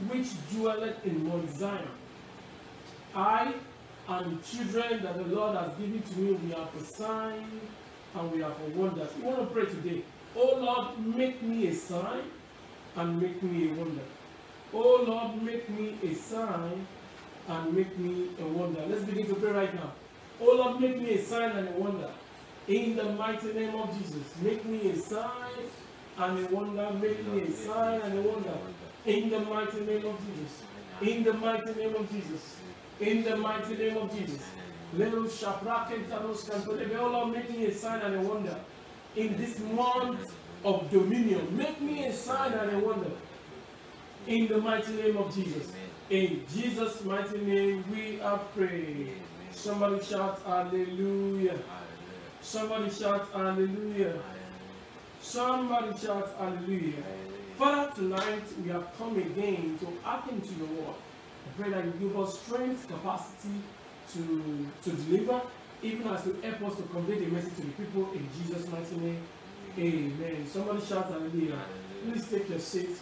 which dwelleth in Mount Zion. I and the children that the Lord has given to me, we are for sign and we are for wonders. We want to pray today. Oh Lord, make me a sign and make me a wonder. Oh Lord, make me a sign and make me a wonder. Let's begin to pray right now. Oh Lord, make me a sign and a wonder. In the mighty name of Jesus, make me a sign and a wonder. Make me a sign and a wonder. In the mighty name of Jesus. In the mighty name of Jesus. In the mighty name of Jesus. Oh Lord, make me a sign and a wonder. In this month of dominion, make me a sign and a wonder. In the mighty name of Jesus. In Jesus' mighty name we are praying. Somebody shout hallelujah. Somebody shout hallelujah. Somebody shout hallelujah. Father, tonight we have come again to hearken to your word. I pray that you give us strength, capacity to deliver, even as you help us to convey the message to the people in Jesus' mighty name. Amen. Somebody shout hallelujah. Please take your seat.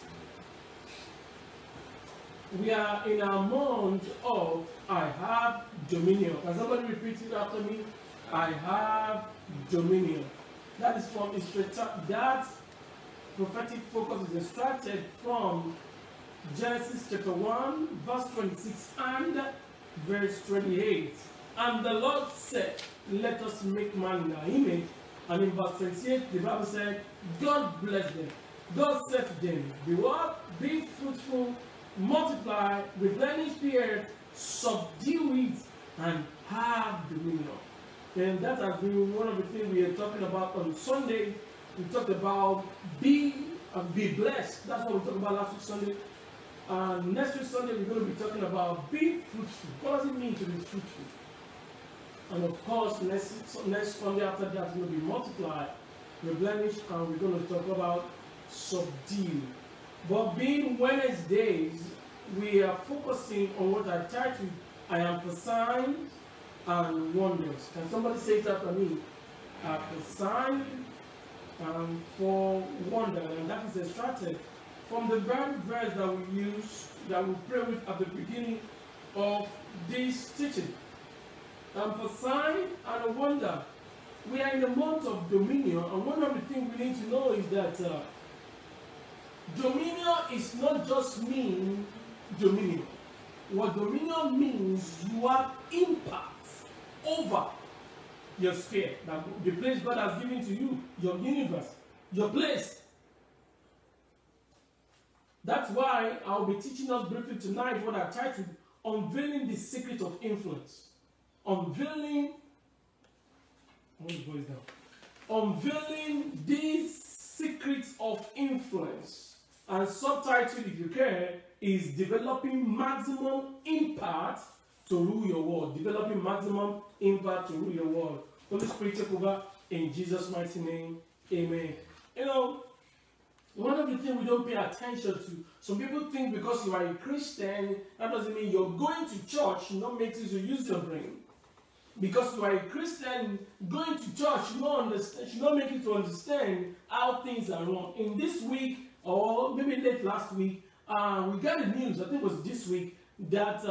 We are in a month of I have dominion. Can somebody repeat it after me? I have dominion. That is from that prophetic focus is extracted from Genesis chapter 1, verse 26 and verse 28. And the Lord said, let us make man in our image. And in verse 28, the Bible said, God blessed them. God said to them, be what? Be fruitful, multiply, replenish the earth, subdue it, and have dominion. And that has been one of the things we are talking about on Sunday. We talked about be blessed. That's what we talked about last week Sunday. Next week Sunday we're going to be talking about be fruitful. What does it mean to be fruitful? And of course, next Sunday after that we're going to be multiply, replenish, and we're going to talk about subdue. But being Wednesdays, we are focusing on what I titled, I am for signs and wonders. Can somebody say it after me? For signs and for wonder. And that is extracted from the very verse that we use, that we pray with at the beginning of this teaching. And for sign and a wonder, we are in the month of dominion, and one of the things we need to know is that dominion is not just mean dominion. What dominion means, you have impact over your sphere, the place God has given to you, your universe, your place. That's why I'll be teaching us briefly tonight what I titled Unveiling the Secret of Influence. Unveiling these secrets of influence. And subtitle, if you care, is Developing Maximum Impact to Rule Your World. Developing maximum impact to rule your world. Holy Spirit, take over in Jesus' mighty name. Amen. You know, one of the things we don't pay attention to, some people think because you are a Christian, that doesn't mean you're going to church, not makes you to use your brain. Because you are a Christian, going to church should not make you to understand how things are wrong. In this week, or maybe late last week, we got the news, I think it was this week, that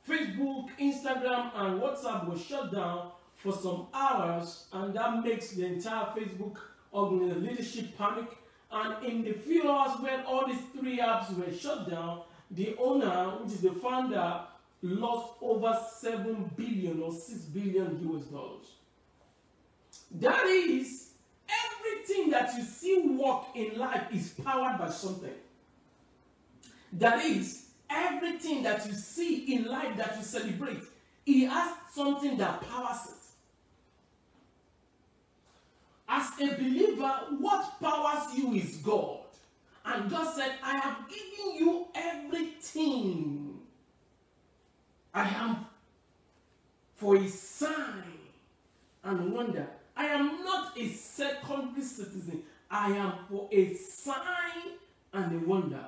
Facebook, Instagram, and WhatsApp were shut down for some hours, and that makes the entire Facebook leadership panic. And in the few hours when all these three apps were shut down, the owner, which is the founder, lost over 7 billion or 6 billion US dollars. That is, everything that you see work in life is powered by something. That is, everything that you see in life that you celebrate, it has something that powers it. As a believer, what powers you is God. And God said, I have given you everything. I am for a sign and wonder. I am not a secondary citizen. I am for a sign and a wonder.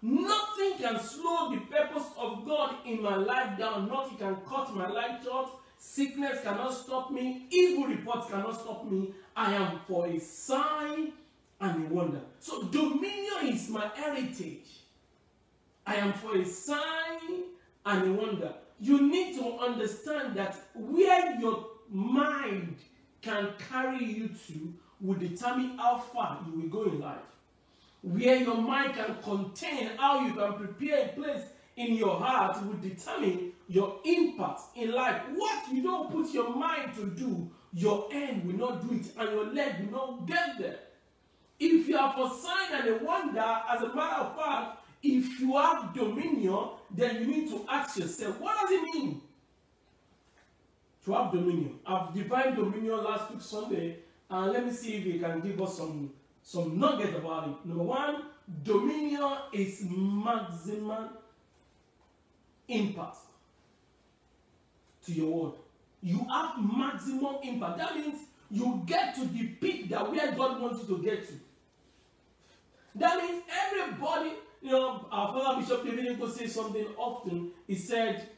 Nothing can slow the purpose of God in my life down. Nothing can cut my life short. Sickness cannot stop me. Evil reports cannot stop me. I am for a sign and a wonder. So dominion is my heritage. I am for a sign and a wonder. You need to understand that where your mind can carry you to will determine how far you will go in life. Where your mind can contain, how you can prepare a place in your heart will determine your impact in life. What you don't put your mind to do, your hand will not do it, and your leg will not get there. If you are for sign and a wonder, as a matter of fact, if you have dominion, then you need to ask yourself, what does it mean to have dominion? I've defined dominion last week Sunday, and let me see if you can give us some nuggets about it. Number one, dominion is maximum impact to your world. You have maximum impact. That means you get to the peak that where God wants you to get to. That means everybody, our Father Bishop David Nko say something often. He said,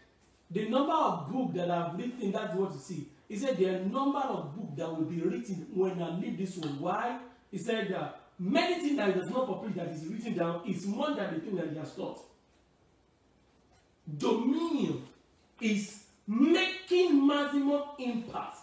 the number of books that I've written, that's what you see. He said, the number of books that will be written when I leave this world. Why? He said, many things that he does not publish that is written down is more than the thing that he has taught. Dominion is making maximum impact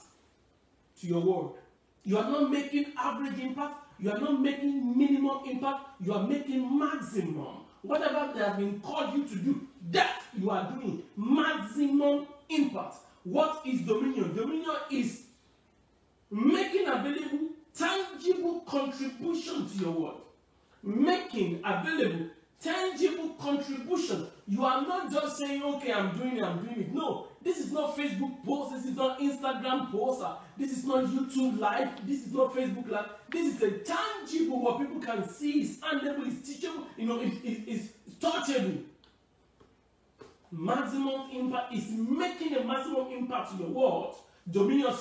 to your world. You are not making average impact. You are not making minimum impact. You are making maximum. Whatever they have been called you to do, that you are doing maximum impact. What is dominion? Dominion is making available tangible contribution to your world. Making available tangible contribution. You are not just saying, okay, I'm doing it. No, this is not Facebook post. This is not Instagram post. This is not YouTube live. This is not Facebook live. This is a tangible, what people can see, is handleable, is teachable, it's touchable. Maximum impact is making a maximum impact to your world. Dominion,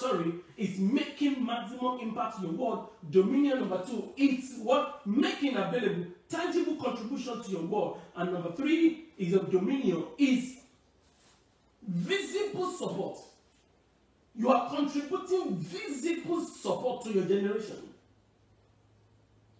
is making maximum impact to your world. Dominion number two, it's what? Making available tangible contribution to your world. And number three is of dominion, is visible support. You are contributing visible support to your generation.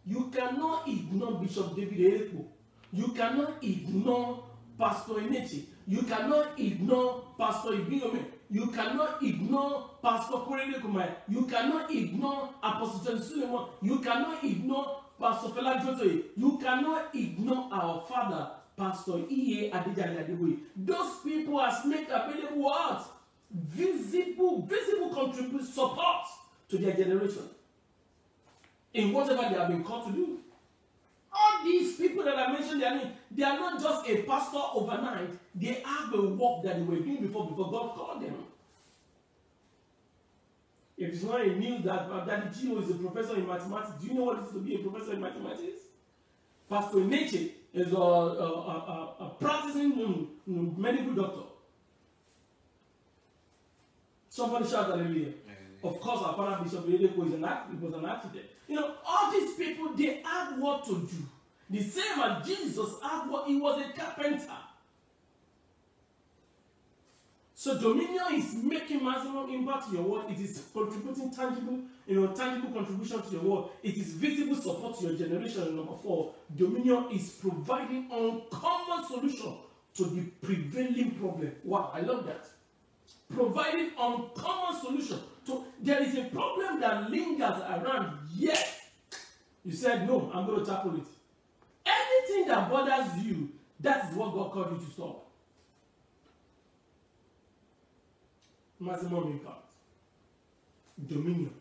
You cannot ignore Bishop David Erekpo. You cannot ignore Pastor Enechi. You cannot ignore Pastor Ibiome. You cannot ignore Pastor Korede Kumai. You cannot ignore Apostle John Suleiman. You cannot ignore Pastor Fela Jotoye. You cannot ignore our father, Pastor Iye Adejale Adeboye. Those people has made available what? Visible contribute support to their generation in whatever they have been called to do. All these people that I mentioned their name, they are not just a pastor overnight. They have a work that they were doing before God called them. It is not a news that Daddy Gio is a professor in mathematics. Do you know what it is to be a professor in mathematics? Pastor Neche is a practicing medical doctor. Somebody shout hallelujah. Of course, our father Bishop Erekpo was an architect. All these people, they had what to do. The same as Jesus had what, he was a carpenter. So dominion is making maximum impact to your world. It is contributing tangible contribution to your world. It is visible support to your generation. And number four, dominion is providing uncommon solution to the prevailing problem. Wow, I love that. Providing uncommon solution. So there is a problem that lingers around, yet you said, no, I'm going to tackle it. Anything that bothers you, that is what God called you to stop. Maximum impact. Dominion.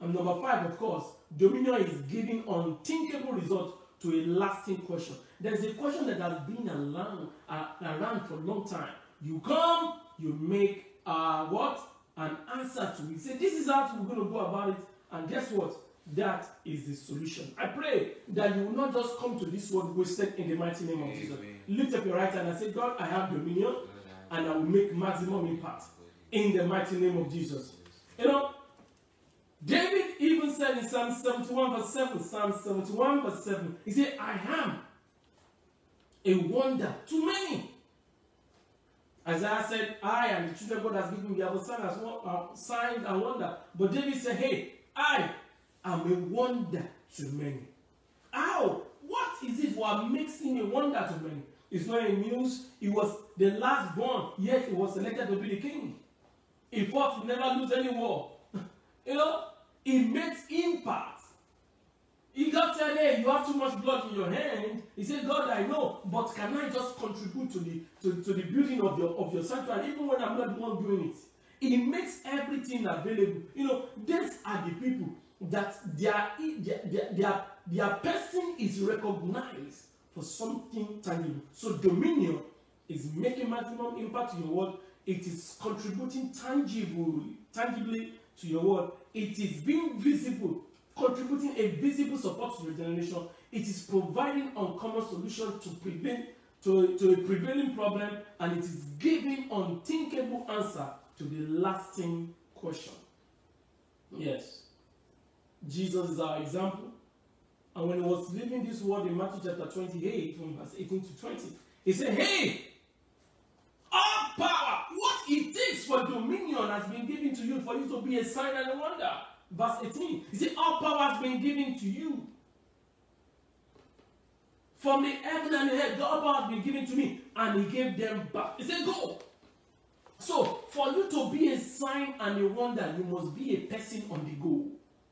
And number five, of course, dominion is giving unthinkable results to a lasting question. There's a question that has been around for a long time. You come, you make what? An answer to it. You say, this is how we're going to go about it. And guess what? That is the solution. I pray that you will not just come to this word wasted in the mighty name of Jesus. Lift up your right hand and say, God, I have dominion and I will make maximum impact in the mighty name of Jesus. David even said in Psalm 71 verse 7, Psalm 71 verse 7, he said, I am a wonder to many. Isaiah said, I and the children God has given me, I will sign as signs and wonder. But David said, hey, I am a wonder to many. How? What is it what makes him a wonder to many? It's not a news. He was the last born, yet he was selected to be the king. He fought to never lose any war. You know, he makes impact. He God said, hey, you have too much blood in your hand. He said, God, I know, but can I just contribute to the building of your sanctuary, even when I'm not the one doing it? He makes everything available. You know, these are the people that their person is recognized for something tangible. So dominion is making maximum impact to your world. It is contributing tangibly to your world. It is being visible, contributing a visible support to your generation. It is providing uncommon solution to a prevailing problem, and it is giving unthinkable answer to the lasting question. Yes, Jesus is our example. And when he was leaving this world in Matthew chapter 28, from verse 18 to 20, he said, hey, all power, what it takes for dominion has been given to you, for you to be a sign and a wonder. Verse 18, he said, all power has been given to you. From the heaven and the earth, all power has been given to me. And he gave them back. He said, go. So, for you to be a sign and a wonder, you must be a person on the go.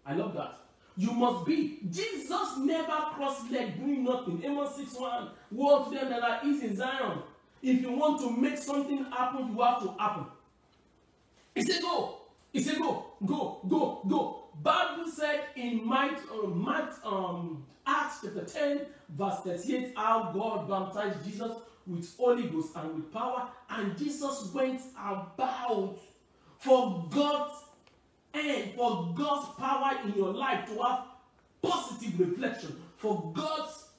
I love that. You must be. Jesus never crossed leg doing nothing. Amos 6:1. Woe to them that are east in Zion. If you want to make something happen, you have to happen. He said, go. He said, go, go, go, go. Bible said in Acts chapter 10, verse 38, how God baptized Jesus with Holy Ghost and with power, and Jesus went about for God's power in your life to have positive reflection, for God's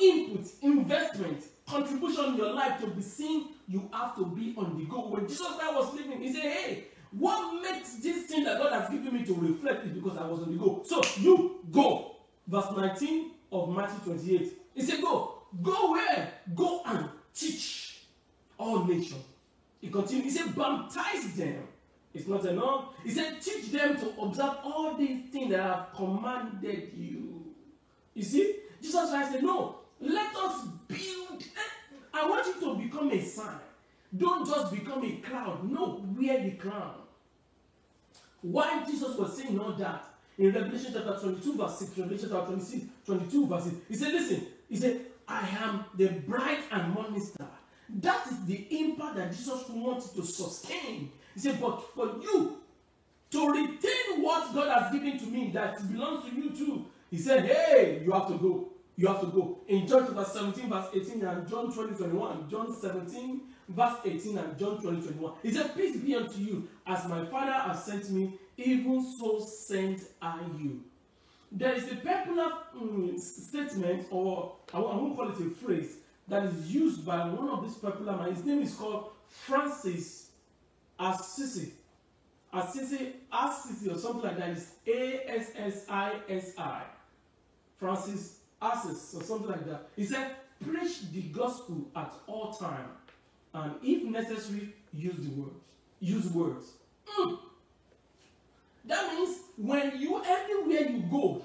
input, investment, contribution in your life to be seen. You have to be on the go. When Jesus Christ was living, he said, hey, what makes this thing that God has given me to reflect is because I was on the go. So you go. Verse 19 of Matthew 28. He said, go. Go where? Go and teach all nations. He continued. He said, baptize them. It's not enough. He said, teach them to observe all these things that I have commanded you. You see? Jesus Christ said, no, let us build. I want you to become a sign. Don't just become a cloud. No, wear the crown. Why Jesus was saying all that? In Revelation chapter 22, verse 6, Revelation chapter 26, 22, verse 6, he said, listen, he said, I am the bright and morning star. That is the impact that Jesus wanted to sustain. He said, but for you to retain what God has given to me that belongs to you too, he said, hey, you have to go. You have to go. In John chapter 17, verse 18, and John 20, 21, John 17, verse 18, and John 20, 21. He said, peace be unto you, as my Father has sent me, even so sent I you. There is a popular statement, or I won't call it a phrase, that is used by one of these popular men. His name is called Francis Assisi. Assisi, or something like that. It's Assisi. Francis Assisi, or something like that. He said, preach the gospel at all times, and if necessary, use the words. Use words. That means when you, everywhere you go,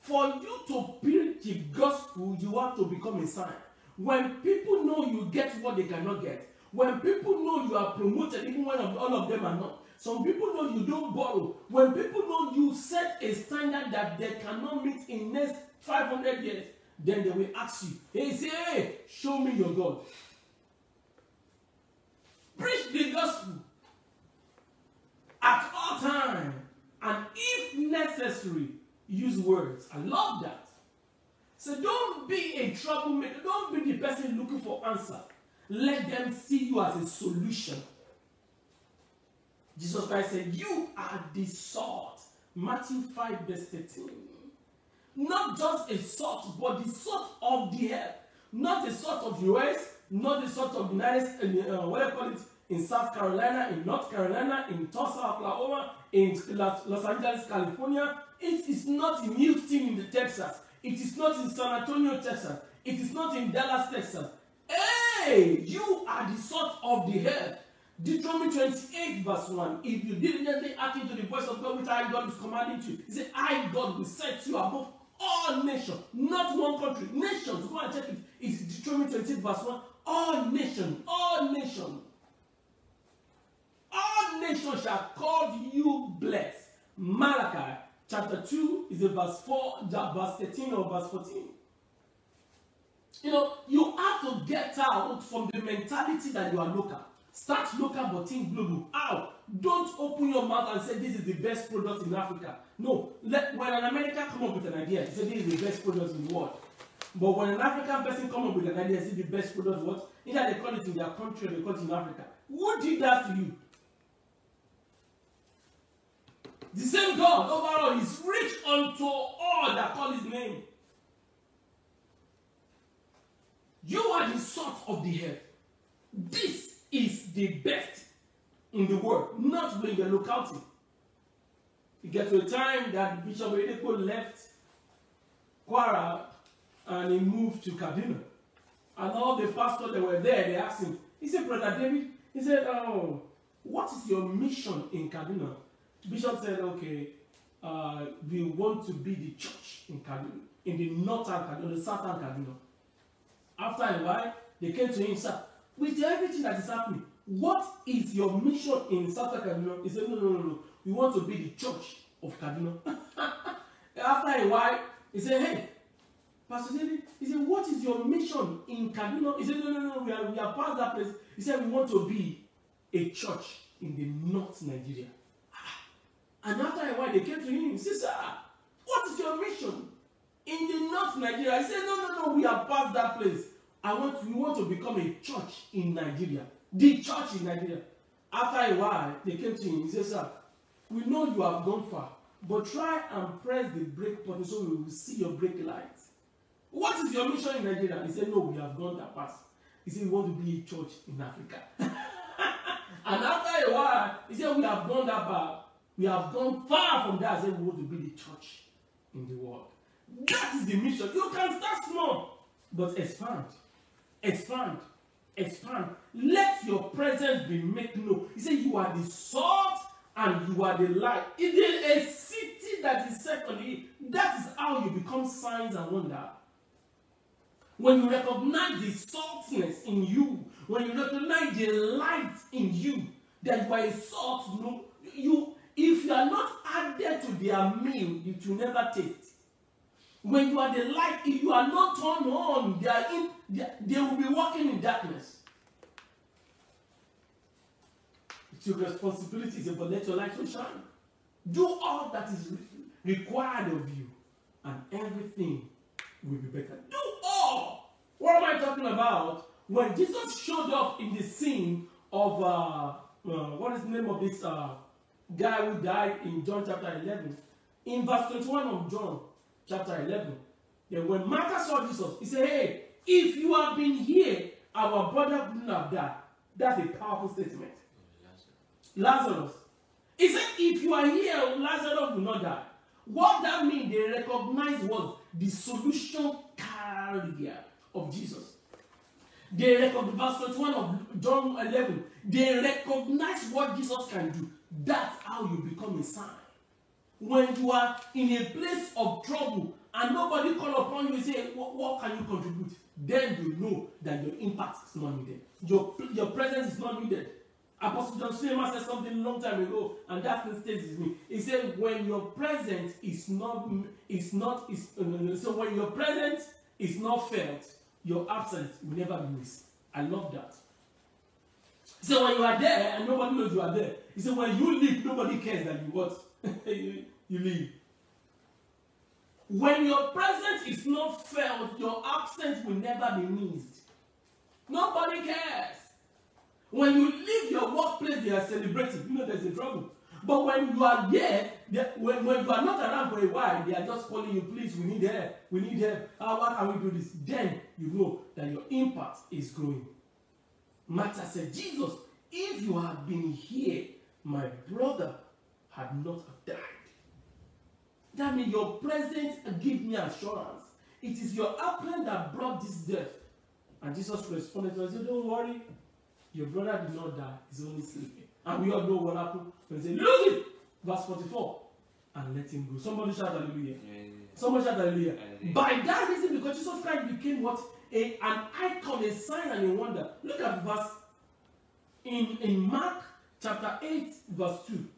for you to preach the gospel, you have to become a sign. When people know you get what they cannot get, when people know you are promoted, even when all of them are not, some people know you don't borrow, when people know you set a standard that they cannot meet in next 500 years, then they will ask you, hey, show me your God. Preach the gospel at all times, and if necessary, use words. I love that. So don't be a troublemaker. Don't be the person looking for answer. Let them see you as a solution. Jesus Christ said, you are the salt. Matthew 5 verse 13. Not just a salt, but the salt of the earth. Not the salt of the US, not the salt of the United States, in South Carolina, in North Carolina, in Tulsa, Oklahoma, in Los Angeles, California. It is not in Houston, in Texas. It is not in San Antonio, Texas. It is not in Dallas, Texas. Hey, you are the salt of the earth. Deuteronomy 28 verse 1. If you diligently hearken to the voice of God, which I, God, is commanding you, he said, I, God, will set you above all nations, not one country, nations. Go and check it. It's Deuteronomy 28 verse 1. All nations shall call you blessed. Malachi chapter 2 is in verse 4, verse 13 or verse 14. You know, you have to get out from the mentality that you are local. Start local but think global. How? Don't open your mouth and say this is the best product in Africa. No. When an American come up with an idea, say this is the best product in the world. But when an African person come up with an idea, say the best product what? Either they call it in their country or they call it in Africa. Who did that to you? The same God overall is rich unto all that call his name. You are the salt of the earth. This is the best in the world, not in your locality. You get to a time that Bishop Oyedepo left Kwara and he moved to Kaduna. And all the pastors that were there, they asked him, he said, Brother David, he said, oh, what is your mission in Kaduna? The bishop said, okay, we want to be the church in Kaduna, in the northern Kaduna, the southern Kaduna. After a while, they came to him, sir, with everything that is happening, what is your mission in southern Kaduna? He said, no. We want to be the church of Kaduna. After a while, he said, hey, Pastor David, he said, what is your mission in Kaduna? He said, no, we are past that place. He said, we want to be a church in the North Nigeria. And after a while, they came to him. He said, sir, what is your mission in the North Nigeria? He said, no, we are past that place. We want to become a church in Nigeria. The church in Nigeria. After a while, they came to him. He said, sir, we know you have gone far, but try and press the brake button so we will see your brake lights. What is your mission in Nigeria? He said, no, we have gone that past. He said, we want to be a church in Africa. And after a while, he said, we have gone that far. We have gone far from that. I said, we want to be the church in the world. That is the mission. You can start small, but expand. Let your presence be made known. He said, you are the salt and you are the light. It is a city that is set on the hill. That is how you become signs and wonder. When you recognize the saltiness in you, when you recognize the light in you, that you are a salt, if you are not added to their meal, it will never taste. When you are the light, if you are not turned on, they will be walking in darkness. It's your responsibility, but let your light so shine. Do all that is required of you, and everything will be better. Do all. What am I talking about? When Jesus showed up in the scene of what is the name of this guy who died in John chapter 11, in verse 21 of John chapter 11, then when Martha saw Jesus, he said, hey, if you have been here, our brother wouldn't have died. That's a powerful statement. Lazarus. He said, if you are here, Lazarus will not die. What that means, they recognize was the solution carrier of Jesus. They recognize, verse 21 of John 11, they recognize what Jesus can do. That's how you become a sign. When you are in a place of trouble and nobody call upon you and say, what can you contribute? Then you know that your impact is not needed. Your presence is not needed. Apostle John Suleiman said something a long time ago, and that thing stays with me. He said, when your presence so when your presence is not felt, your absence will never be missed. I love that. So when you are there and nobody knows you are there, he said, when you leave, nobody cares that you what? you leave. When your presence is not felt, your absence will never be missed. Nobody cares. When you leave your workplace, they are celebrating. You know there's a trouble. But when you are there, when you are not around for a while, they are just calling you, please, we need help. We need help. How can we do this? Then you know that your impact is growing. Martha said, Jesus, if you had been here, my brother had not died. That means your presence gives me assurance. It is your absence that brought this death. And Jesus responded to us, don't worry, your brother did not die, he's only sleeping. And we all know what happened. When they say, lose it! Verse 44. And let him go. Somebody shout hallelujah. Yeah. Somebody shout hallelujah. By that reason, because Jesus Christ became what? an icon, a sign, and a wonder. Look at verse in Mark chapter 8, verse 2.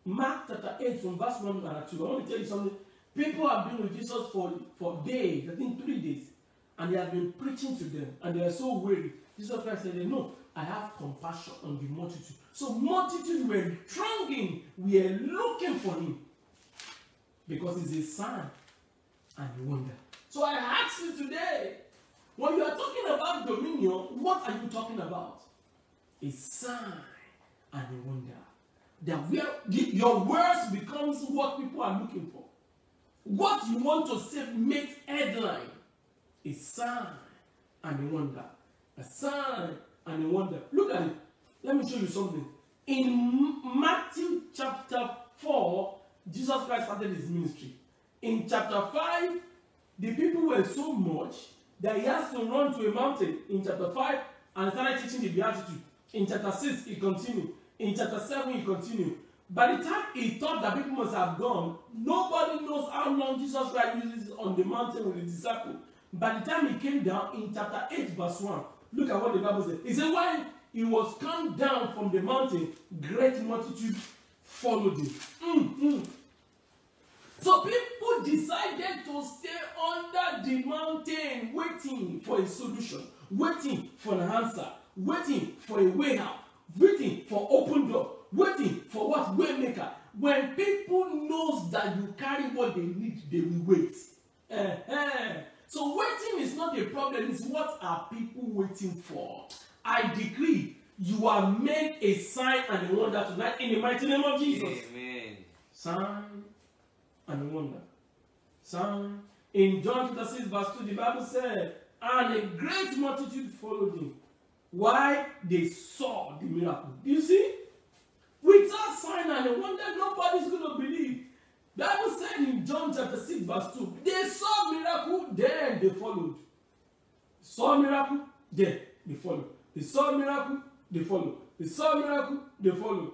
Mark chapter 8 from verse 1 and 2. I want to tell you something. People have been with Jesus for days, I think 3 days, and he has been preaching to them, and they are so weary. Jesus Christ said, no, I have compassion on the multitude. So multitude were thronging, we are looking for him, because he's a sign and a wonder. So I ask you today, when you are talking about dominion, what are you talking about? A sign and a wonder. Your words becomes what people are looking for. What you want to say makes headline. A sign and a wonder. A sign and a wonder. Look at it. Let me show you something. In Matthew chapter 4, Jesus Christ started his ministry. In chapter 5, the people were so much that he has to run to a mountain in chapter 5 and started teaching the Beatitude. In chapter 6, he continued. In chapter 7, he continued. By the time he thought that people must have gone, nobody knows how long Jesus Christ uses on the mountain with his disciples. By the time he came down in chapter 8, verse 1, look at what the Bible says. He said, when he was come down from the mountain, great multitude followed him. So people decided to stay under the mountain, waiting for a solution, waiting for an answer, waiting for a way out, waiting for open door, waiting for what? Waymaker. When people knows that you carry what they need, they will wait. So waiting is not a problem, it's what are people waiting for. I decree you are made a sign and a wonder tonight in the mighty name of Jesus. Amen. Sign and a wonder. Sign. In John chapter 6 verse 2, the Bible said, and a great multitude followed him. Why? They saw the miracle. You see? Without sign and a wonder, nobody's going to believe. The Bible said in John chapter 6 verse 2, they saw miracle, then they followed. Saw miracle, then they followed. They saw miracle, they followed. They saw miracle, they followed.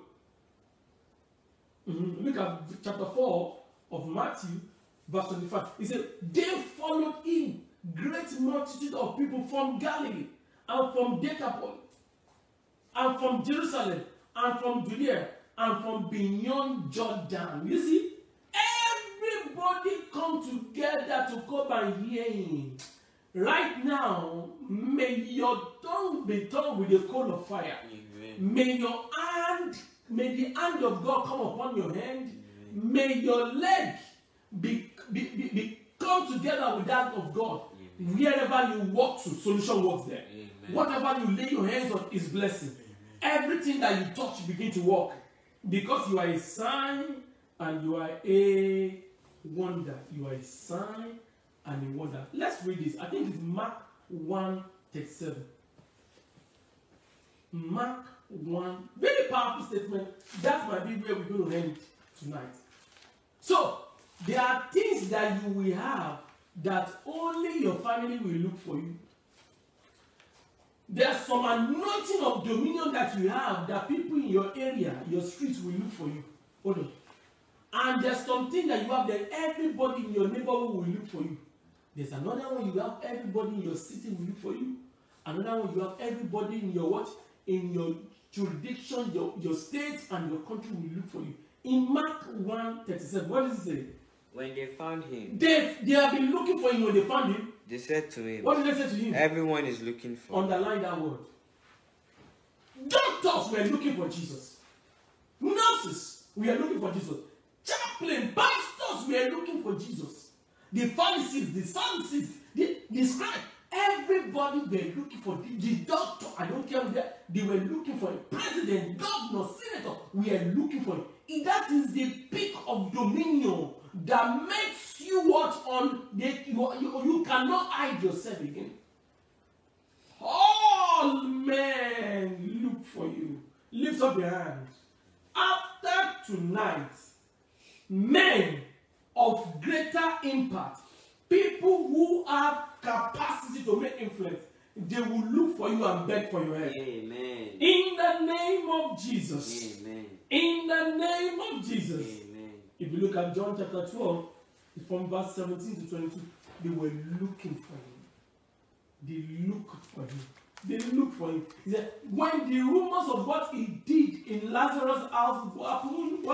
Look at chapter 4 of Matthew, verse 25. He said, they followed him, great multitude of people from Galilee, and from Decapolis, and from Jerusalem, and from Judea, and from beyond Jordan. You see, everybody come together to come and hear him. Right now, may your tongue be tongue with a coal of fire. Amen. May the hand of God come upon your hand. Amen. May your leg be come together with that of God. Amen. Wherever you walk to, solution works there. Amen. Whatever you lay your hands on is blessing. Amen. Everything that you touch begin to work. Because you are a sign and you are a wonder. You are a sign and a wonder. Let's read this. I think it's Mark 1:37. Mark 1. Very powerful statement. That might be where we're going to end tonight. So, there are things that you will have that only your family will look for you. There's some anointing of dominion that you have that people in your area, your streets will look for you. Hold on. And there's something that you have that everybody in your neighborhood will look for you. There's another one you have everybody in your city will look for you. Another one you have everybody in your what? In your jurisdiction, your state and your country will look for you. In Mark 1:37, what does it say? When they found him, they have been looking for him. When they found him, they said to him, what did they say to him? Everyone is looking for him. Underline that word. Doctors were looking for Jesus. Nurses were looking for Jesus. Chaplain, pastors were looking for Jesus. The Pharisees, the Sadducees, the scribes, everybody were looking for the doctor. I don't care who they were looking for a president, governor, senator. We are looking for it. That is the peak of dominion that makes you what on you cannot hide yourself again. All men look for you. Lift up your hands. After tonight, men of greater impact, people who have capacity to make influence, they will look for you and beg for your help. Amen. In the name of Jesus. Amen. In the name of Jesus. Amen. If you look at John chapter 12, from verse 17 to 22, they were looking for him. they look for him. They look for him. He said, when the rumors of what he did in Lazarus' house, what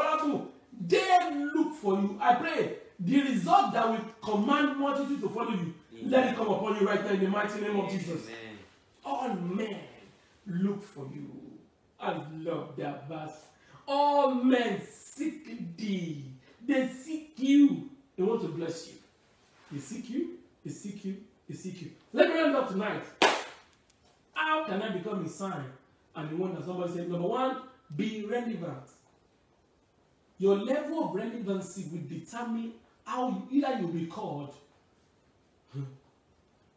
happened? They look for you. I pray the result that will command multitude to follow you, let it come upon you right now in the mighty name of Jesus. Amen. All men look for you. I love that verse. All men seek thee. They seek you. They want to bless you. They seek you. They seek you. They seek you. Let me round up tonight. How can I become a sign and the one that somebody said? Number one, be relevant. Your level of relevancy will determine how either you'll be called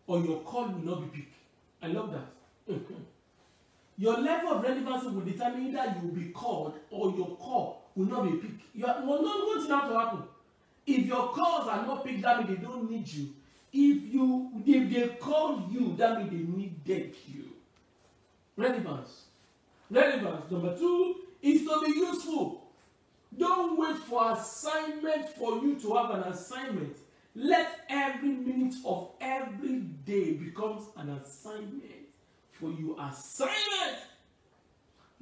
or your call will not be picked. I love that. Your level of relevancy will determine either you will be called or your call will not be picked. One thing has to happen. If your calls are not picked, that means they don't need you. If they call you, that means they needed you. Relevance. Relevance. Number two is to be useful. Don't wait for assignment for you to have an assignment. Let every minute of every day becomes an assignment for you. Assignment.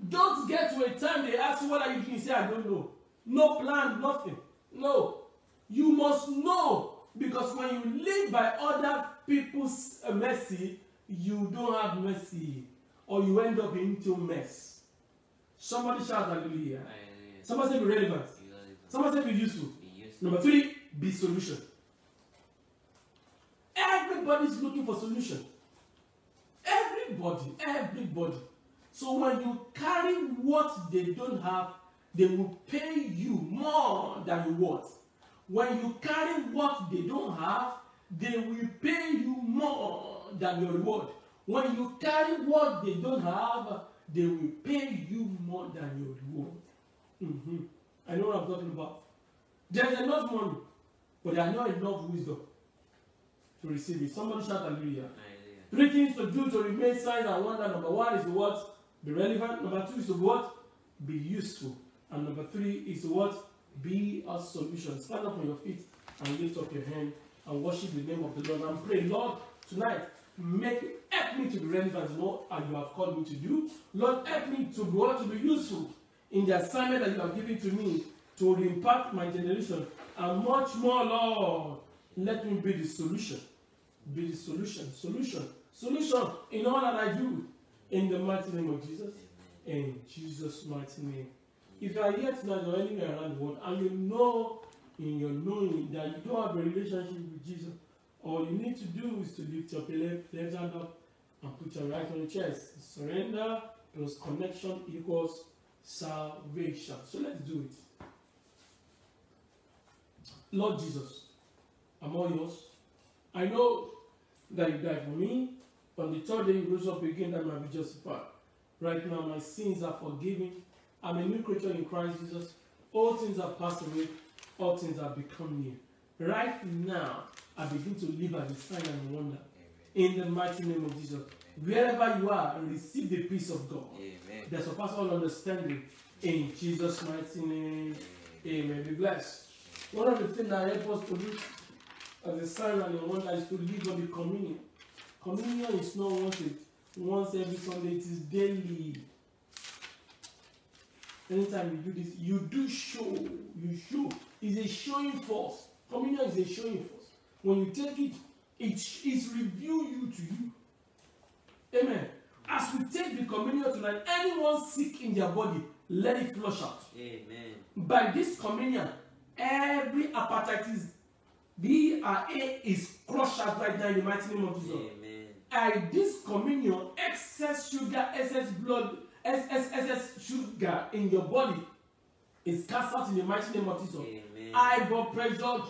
Don't get to a time they ask you what are you doing. You say, I don't know. No plan, nothing. No. You must know. Because when you live by other people's mercy, you don't have mercy. Or you end up into mess. Somebody shout hallelujah. Somebody say be relevant. Somebody say be useful. Number three, be solution. Everybody's looking for solution. Everybody. So when you carry what they don't have, they will pay you more than you want. When you carry what they don't have, they will pay you more than your reward. When you carry what they don't have, they will pay you more than your reward. I know what I'm talking about. There's enough money, but there's not enough wisdom to receive it. Somebody shout hallelujah. Three things to do to remain signs and wonder. Number one is to what? Be relevant. Number two is to what? Be useful. And number three is to what? Be a solution. Stand up on your feet and lift up your hand and worship the name of the Lord and pray, Lord, tonight, help me to be relevant in what you have called me to do. Lord, help me to be useful in the assignment that you have given to me to impact my generation. And much more, Lord, let me be the solution. Be the solution. Solution in all that I do. In the mighty name of Jesus. In Jesus' mighty name. If you are here tonight or anywhere around the world and you know in your knowing that you don't have a relationship with Jesus, all you need to do is to lift your left hand up and put your right on your chest. Surrender plus connection equals salvation. So let's do it. Lord Jesus, I'm all yours. I know that you died for me. On the third day you rose up again that I might be justified. Right now my sins are forgiven. I'm a new creature in Christ Jesus. All things have passed away. All things have become new. Right now, I begin to live as a sign and a wonder. Amen. In the mighty name of Jesus. Amen. Wherever you are, receive the peace of God. Amen. That surpasses all understanding. In Jesus' mighty name. Amen. Amen. Be blessed. One of the things that helps us to live as a sign and a wonder is to live on the communion. Communion is not once every Sunday. It is daily. Anytime you do this, you do show. You show. It's a showing force. Communion is a showing force. When you take it, it's reveal you to you. Amen. As we take the communion tonight, anyone sick in their body, let it flush out. Amen. By this communion, every hepatitis B or A is crushed out right now in the mighty name of Jesus. Amen. By this communion, excess sugar, excess blood, excess sugar in your body is cast out in the mighty name of Jesus. Amen. High blood pressure,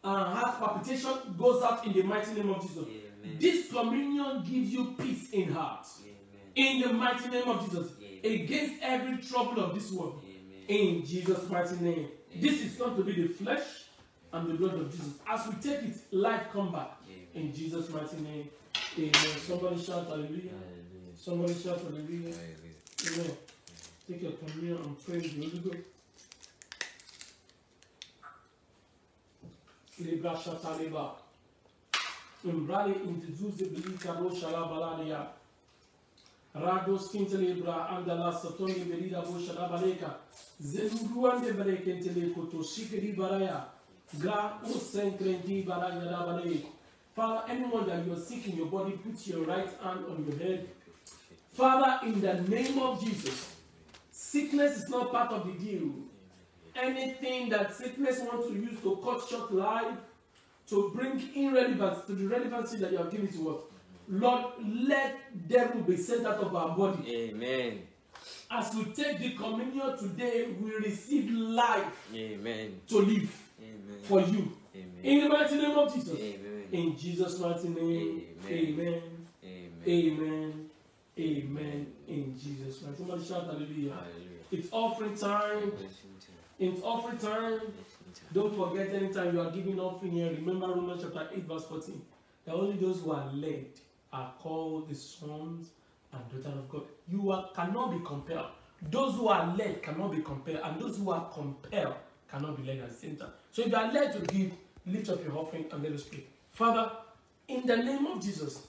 heart palpitation goes out in the mighty name of Jesus. Amen. This communion gives you peace in heart. Amen. In the mighty name of Jesus. Amen. Against every trouble of this world. Amen. In Jesus' mighty name. Amen. This is going to be the flesh and the blood of Jesus. As we take it, life come back. Amen. In Jesus' mighty name. Amen. Somebody shout hallelujah. Hallelujah. Somebody shout hallelujah. Hallelujah. Amen. Take your communion and pray the Holy Ghost. Libra Shataleba. Imbrale introduce belika bo shalabaladia. Rados kintelebra andala satoni belida bo shalabaleka. Zeluruande berekentele koto shikeri baraya. Gra usenkrenti baraya rabale. Father, anyone that you are sick in your body, put your right hand on your head. Father, in the name of Jesus, sickness is not part of the deal. Anything that sickness wants to use to cut short life, to bring irrelevance to the relevancy that you have given to us, Lord, let devil be sent out of our body. Amen. As we take the communion today, we receive life. Amen. To live. Amen. For you. Amen. In the mighty name of Jesus. Amen. In Jesus' mighty name. Amen. Amen. Amen. Amen. In Jesus' name. Somebody shout hallelujah. Hallelujah. It's offering time. It's offering time. Don't forget, anytime you are giving offering here, remember Romans chapter 8 verse 14. That only those who are led are called the sons and daughters of God. Cannot be compelled. Those who are led cannot be compelled, and those who are compelled cannot be led at the same time. So if you are led to give, lift up your offering and let us pray. Father, in the name of Jesus,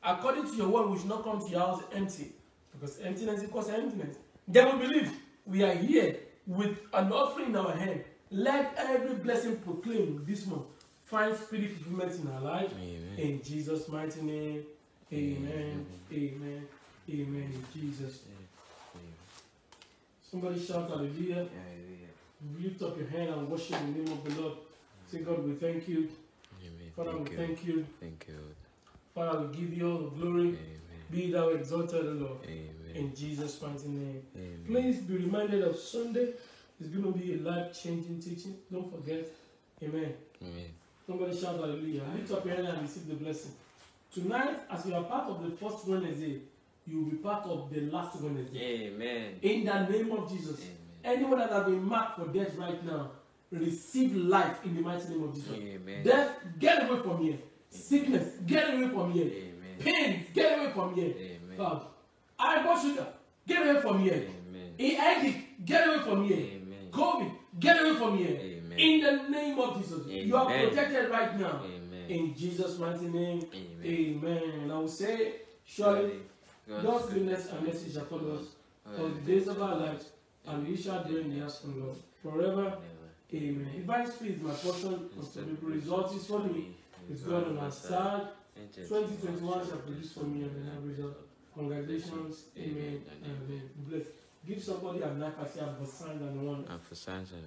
according to your word, we should not come to your house empty, because emptiness equals emptiness. Then we believe we are here with an offering in our hand. Let every blessing proclaimed this month find spirit fulfillment in our life. Amen. In Jesus' mighty name. Amen. Amen. Amen. In Jesus' name. Somebody shout hallelujah. Hallelujah. Lift up your hand and worship the name of the Lord. Say, God, we thank you. Amen. Father, we thank you. Thank you, Lord. Father, we give you all the glory. Amen. Be thou exalted, O Lord. Amen. In Jesus' mighty name. Amen. Please be reminded of Sunday. It's going to be a life-changing teaching. Don't forget. Amen. Amen. Somebody shout hallelujah. Lift up your hand and receive the blessing. Tonight, as you are part of the first Wednesday, you will be part of the last Wednesday. Amen. In the name of Jesus. Amen. Anyone that has been marked for death right now, receive life in the mighty name of Jesus. Amen. Death, get away from here. Sickness, get away from here. Amen. Pain, get away from here. Amen. High blood sugar, get away from here. Amen. Headache, get away from here. Amen. COVID, get away from here. Amen. In the name of Jesus. Amen. You are protected right now. Amen. In Jesus' mighty name. Amen. Amen. And I will say, surely God's goodness and mercy shall follow us all the days of our lives, and we shall dwell in the house of the Lord forever. Amen. Divine speed is my portion, considerable results is for me. It's God on our side. 2021 shall produce for me an result. Congratulations. Amen. Amen. Bless. Give somebody a knife as you have for signs and wonders. And for signs and